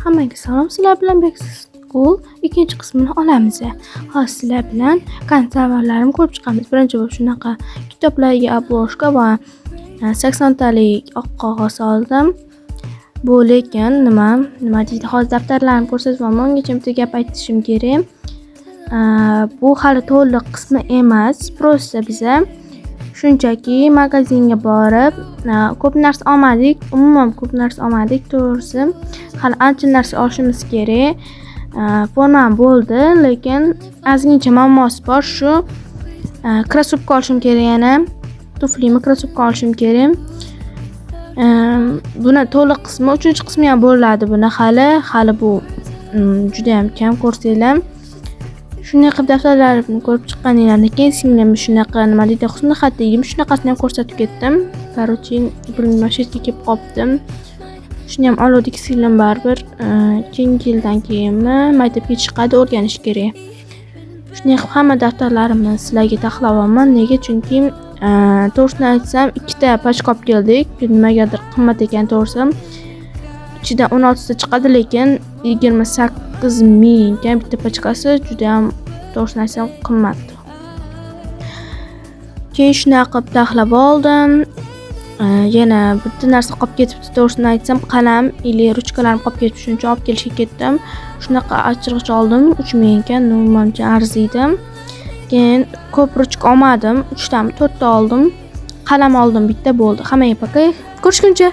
Hammaga salom, sizlar bilan Beksiz School ikkinchi qismini olamiz. Hozir sizlar bilan konservalarni ko'rib chiqamiz. Birinchi bo'lib shunaqa kitoblarga obloshka va 80 talik oq qog'oz oldim. Bu lekin nima deydi, hozir daftarlarni ko'rsatyapman. Ungacha bitta gap aytishim kerak. Bu hali to'liq qismi emas. Prosta biza shunchaki magazinga borib ko'p narsa olmadik, umuman ko'p narsa olmadik, to'g'risi. Hali ancha narsa olishimiz kerak. Formam bo'ldi, lekin ozgincha muammosi bor. Shu krossovka olishim kerak yana. Tuflimi krossovka olishim kerak. Buni to'liq qismi, 3-qismi ham bo'ladi buni hali bu juda ham kam ko'rsanglar. Shunday qilib daftarlarimni ko'rib chiqqaninglardan keyin singlim shunaqa nima deydi, husni xat deydim, shunaqasini ham ko'rsatib ketdim. Короче, bugun shetga kelib qoldim. Shuni ham oldik singlim baribir. Keyingi yildan keyinmi maktabga chiqadi, o'rganish kerak. Shunday qilib hamma daftarlarimni sizlarga taxlayapman. Nega? Chunki to'g'risini aytsam, ikkita pachka olib keldik. Nimagadir qimmat ekan to'g'risi. Ichidan 16 ta chiqadi, lekin 28 mingga bitta pachkasi juda ham to'g'risini aytsam qimmat. Keyin shuna qilib taxlab oldim. Yana bitta narsa qolib ketibdi, to'g'risini aytsam qalam или ruchkalarim qolib ketib, shuning uchun olib kelishga ketdim. Shunaqa achirg'ich oldim, 3 ming ekan, menimcha arziydi. Keyin ko'p ruchka olmadim, 3 tami 4 ta oldim. Qalam oldim, bitta bo'ldi. Hammaga paka. Ko'rishguncha.